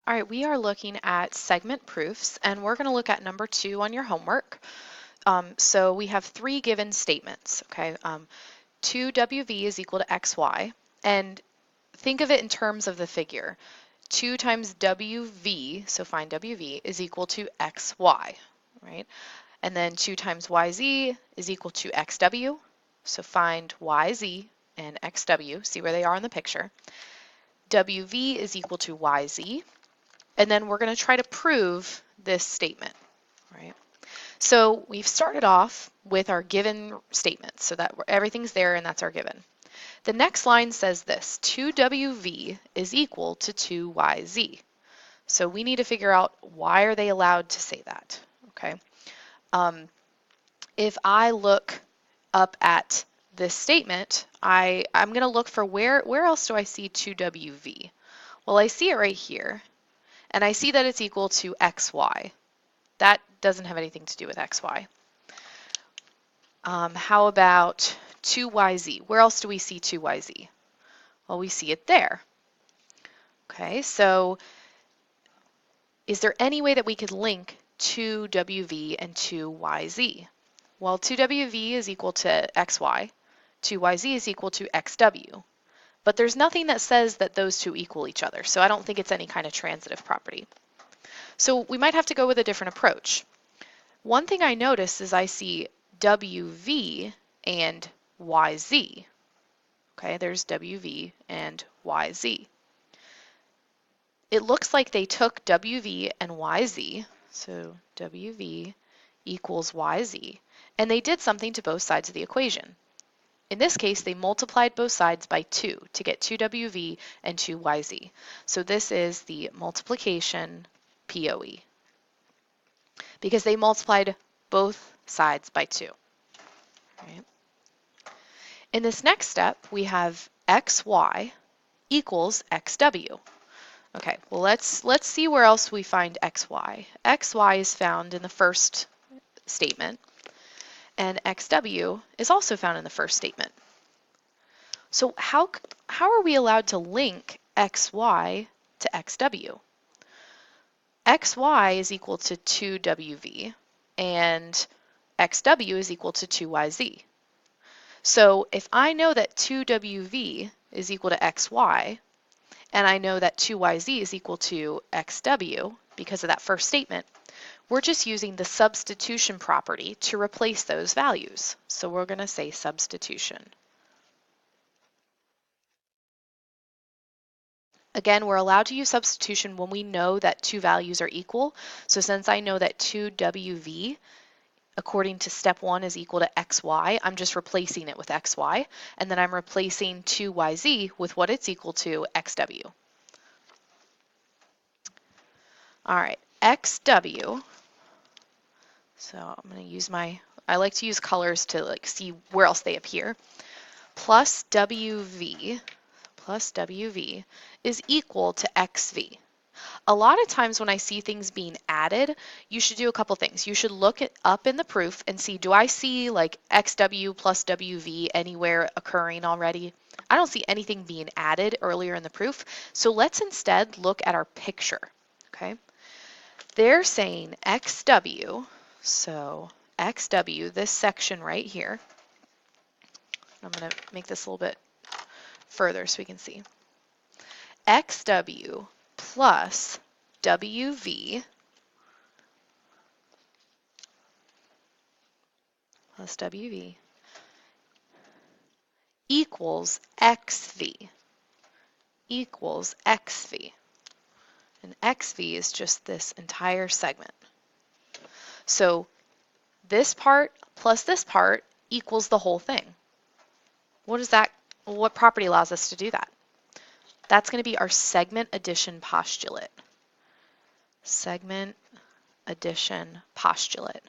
All right, we are looking at segment proofs, and we're going to look at number 2 on your homework. So we have 3 given statements, okay? 2WV is equal to XY, and think of it in terms of the figure. 2 times WV, so find WV, is equal to XY, right? And then 2 times YZ is equal to XW, so find YZ and XW, see where they are in the picture. WV is equal to YZ, and then we're going to try to prove this statement, right? So we've started off with our given statements, so that everything's there and that's our given. The next line says this, 2WV is equal to 2YZ. So we need to figure out why are they allowed to say that, okay? If I look up at this statement, I'm going to look for where else do I see 2WV? Well, I see it right here. And I see that it's equal to xy. That doesn't have anything to do with xy. How about 2yz? Where else do we see 2yz? Well, we see it there. Okay, so is there any way that we could link 2wv and 2yz? Well, 2wv is equal to xy, 2yz is equal to xw. But there's nothing that says that those two equal each other, so I don't think it's any kind of transitive property. So we might have to go with a different approach. One thing I notice is I see WV and YZ. Okay, there's WV and YZ. It looks like they took WV and YZ, so WV equals YZ, and they did something to both sides of the equation. In this case, they multiplied both sides by 2 to get 2WV and 2YZ. So this is the multiplication POE, because they multiplied both sides by 2. Right? In this next step, we have xy equals xw. Okay, well let's see where else we find xy. Xy is found in the first statement, and xw is also found in the first statement. So how are we allowed to link xy to xw? Xy is equal to 2wv, and xw is equal to 2yz. So if I know that 2wv is equal to xy, and I know that 2yz is equal to xw because of that first statement, we're just using the substitution property to replace those values. So we're going to say substitution. Again, we're allowed to use substitution when we know that two values are equal. So since I know that 2wv according to step 1 is equal to xy, I'm just replacing it with xy, and then I'm replacing 2yz with what it's equal to, xw. All right, xw, so I'm going to use I like to use colors to see where else they appear, plus wv is equal to xv. A lot of times when I see things being added, you should do a couple things. You should look it up in the proof and see, do I see like xw plus wv anywhere occurring already? I don't see anything being added earlier in the proof, so let's instead look at our picture, okay? They're saying xw, so xw, this section right here, I'm going to make this a little bit further so we can see. xw plus wv plus wv equals xv equals xv. And xv is just this entire segment. So this part plus this part equals the whole thing. What property allows us to do that? That's going to be our segment addition postulate. Segment addition postulate.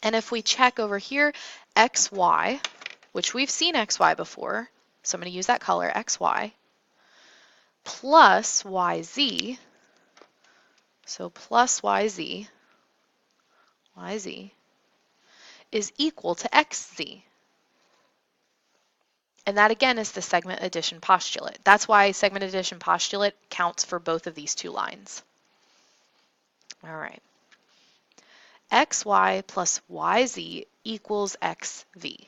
And if we check over here, xy, which we've seen xy before, so I'm going to use that color, xy, plus yz, so plus yz is equal to xz. And that again is the segment addition postulate. That's why segment addition postulate counts for both of these two lines. All right. xy plus yz equals xv.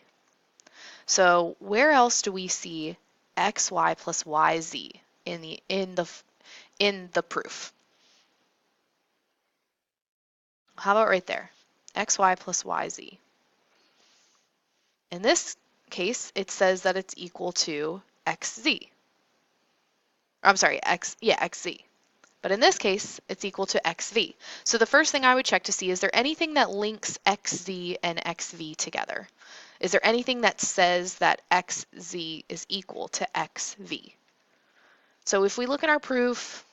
So where else do we see xy plus yz in the proof? How about right there? xy plus yz. In this case, it says that it's equal to xz. I'm sorry, xz. But in this case, it's equal to xv. So the first thing I would check to see, is there anything that links xz and xv together? Is there anything that says that xz is equal to xv? So if we look at our proof,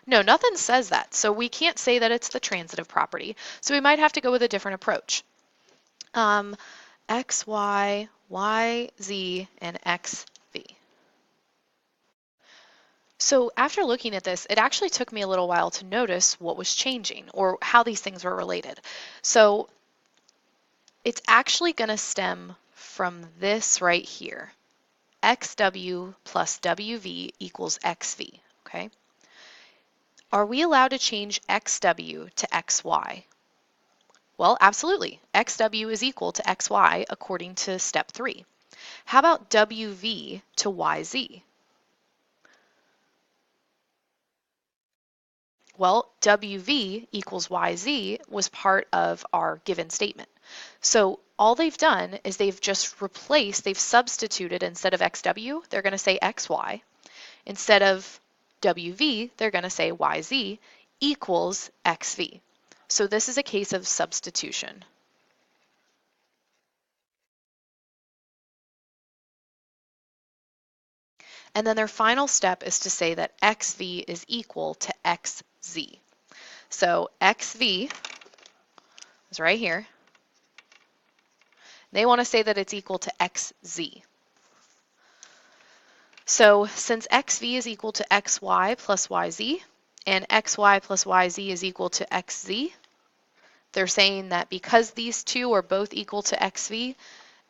no, nothing says that. So we can't say that it's the transitive property. So we might have to go with a different approach. X, Y, Y, Z, and XV. So after looking at this, it actually took me a little while to notice what was changing or how these things were related. So it's actually going to stem from this right here. XW plus WV equals XV, okay? Are we allowed to change XW to XY? Well, absolutely. XW is equal to XY according to step 3. How about WV to YZ? Well, WV equals YZ was part of our given statement. So all they've done is they've just replaced, they've substituted instead of XW, they're going to say XY. Instead of WV, they're going to say YZ equals XV. So this is a case of substitution. And then their final step is to say that XV is equal to XZ. So XV is right here. They want to say that it's equal to XZ. So since XV is equal to XY plus YZ, and XY plus YZ is equal to XZ, they're saying that because these two are both equal to XV,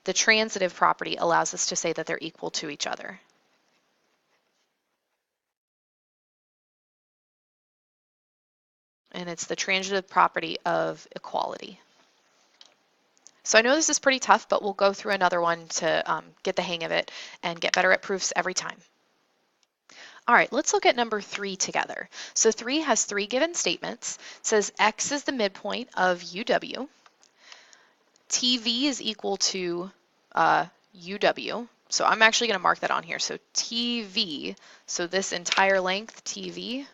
the transitive property allows us to say that they're equal to each other. And it's the transitive property of equality. So I know this is pretty tough, but we'll go through another one to get the hang of it and get better at proofs every time. All right, let's look at number 3 together. So 3 has 3 given statements. It says X is the midpoint of UW. TV is equal to UW. So I'm actually going to mark that on here. So TV, so this entire length, TV,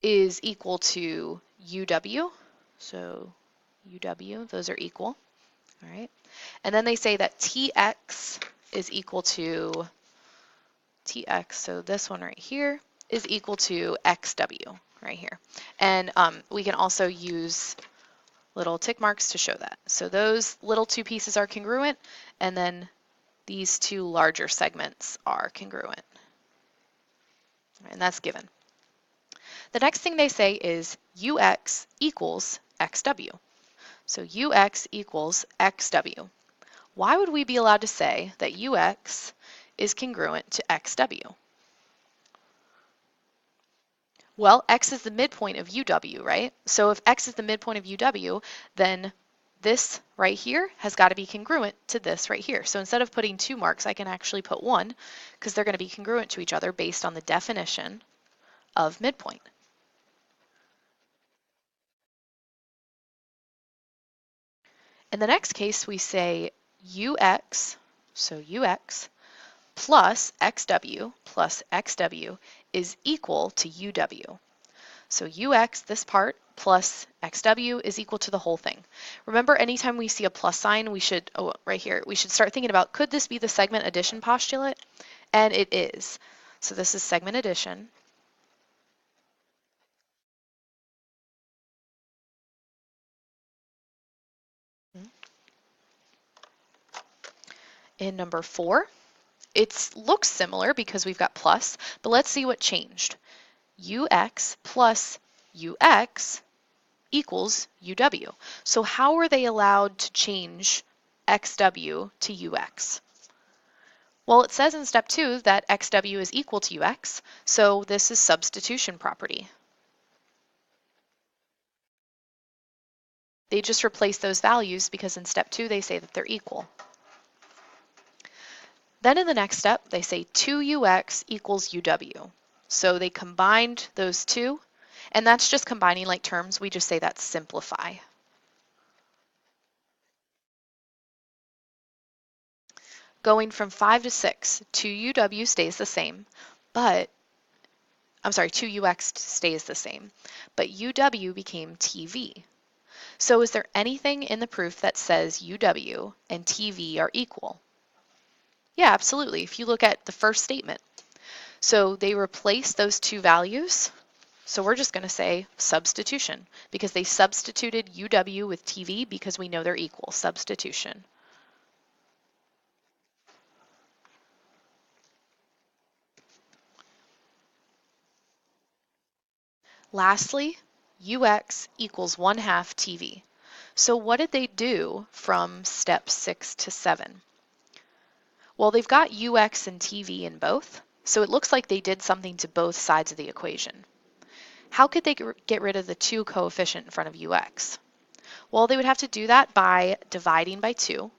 is equal to UW. So UW, those are equal. All right. And then they say that TX is equal to TX, so this one right here, is equal to XW right here. And we can also use little tick marks to show that. So those little two pieces are congruent, and then these two larger segments are congruent. And that's given. The next thing they say is UX equals XW. So UX equals XW. Why would we be allowed to say that UX is congruent to XW? Well, X is the midpoint of UW, right? So if X is the midpoint of UW, then this right here has got to be congruent to this right here. So instead of putting 2 marks, I can actually put 1 because they're going to be congruent to each other based on the definition of midpoint. In the next case, we say UX, so UX plus XW is equal to UW. So UX, this part, plus XW is equal to the whole thing. Remember, anytime we see a plus sign, we should, right here, we should start thinking about, could this be the segment addition postulate? And it is. So this is segment addition. In number 4, it looks similar because we've got plus, but let's see what changed. UX plus UX equals UW. So how are they allowed to change xw to ux? Well, it says in step 2 that xw is equal to ux, so this is substitution property. They just replace those values because in step 2 they say that they're equal. Then in the next step, they say 2ux equals uw. So they combined those two, and that's just combining like terms. We just say that's simplify. Going from 5 to 6, 2uw stays the same, but, 2ux stays the same, but uw became tv. So is there anything in the proof that says uw and tv are equal? Yeah, absolutely. If you look at the first statement. So they replace those two values. So we're just going to say substitution because they substituted uw with tv because we know they're equal. Substitution. Lastly, ux equals 1/2 tv. So what did they do from step 6 to 7? Well, they've got ux and tv in both, so it looks like they did something to both sides of the equation. How could they get rid of the 2 coefficient in front of ux? Well, they would have to do that by dividing by 2.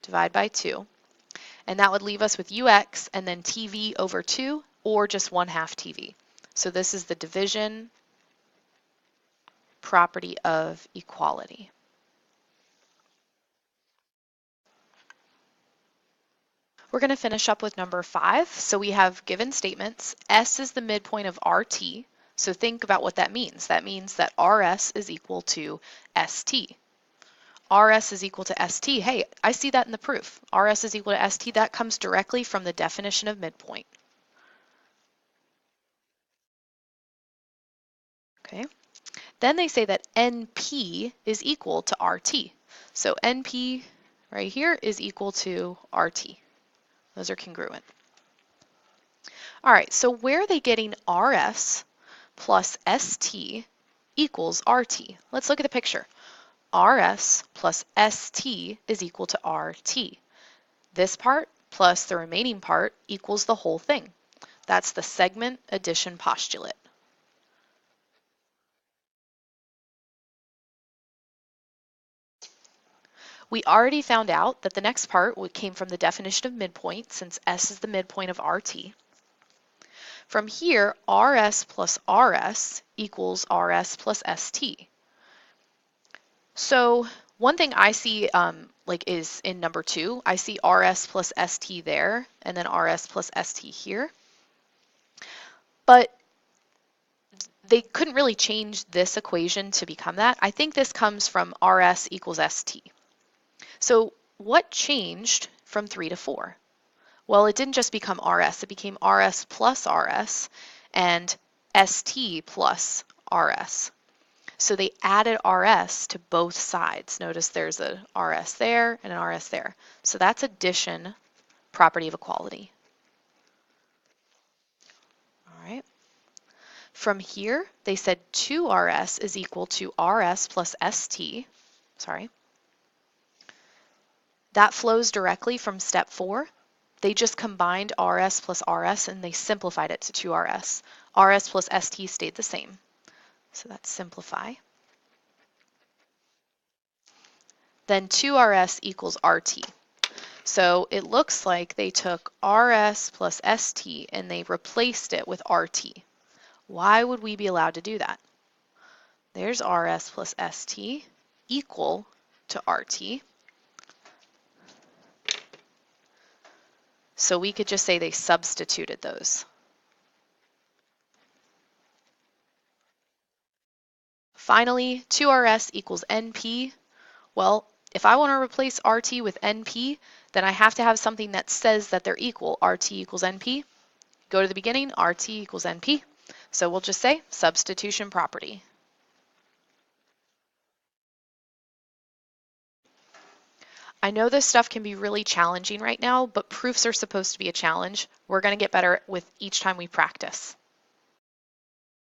Divide by 2. And that would leave us with ux and then tv over 2, or just 1/2 tv. So this is the division property of equality. We're going to finish up with number 5. So we have given statements. S is the midpoint of RT. So think about what that means. That means that RS is equal to ST. RS is equal to ST. Hey, I see that in the proof. RS is equal to ST. That comes directly from the definition of midpoint. Okay. Then they say that NP is equal to RT. So NP right here is equal to RT. Those are congruent. All right, so where are they getting RS plus ST equals RT? Let's look at the picture. RS plus ST is equal to RT. This part plus the remaining part equals the whole thing. That's the segment addition postulate. We already found out that the next part came from the definition of midpoint, since S is the midpoint of RT. From here, RS plus RS equals RS plus ST. So one thing I see is in number 2, I see RS plus ST there, and then RS plus ST here. But they couldn't really change this equation to become that. I think this comes from RS equals ST. So what changed from 3 to 4? Well, it didn't just become RS, it became RS plus RS and ST plus RS. So they added RS to both sides. Notice there's a RS there and an RS there. So that's addition, property of equality. All right. From here, they said 2RS is equal to RS plus ST. Sorry. That flows directly from step 4. They just combined RS plus RS and they simplified it to 2RS. RS plus ST stayed the same. So that's simplify. Then 2RS equals RT. So it looks like they took RS plus ST and they replaced it with RT. Why would we be allowed to do that? There's RS plus ST equal to RT. So we could just say they substituted those. Finally, 2RS equals NP. Well, if I want to replace RT with NP, then I have to have something that says that they're equal. RT equals NP. Go to the beginning, RT equals NP. So we'll just say substitution property. I know this stuff can be really challenging right now, but proofs are supposed to be a challenge. We're going to get better with each time we practice.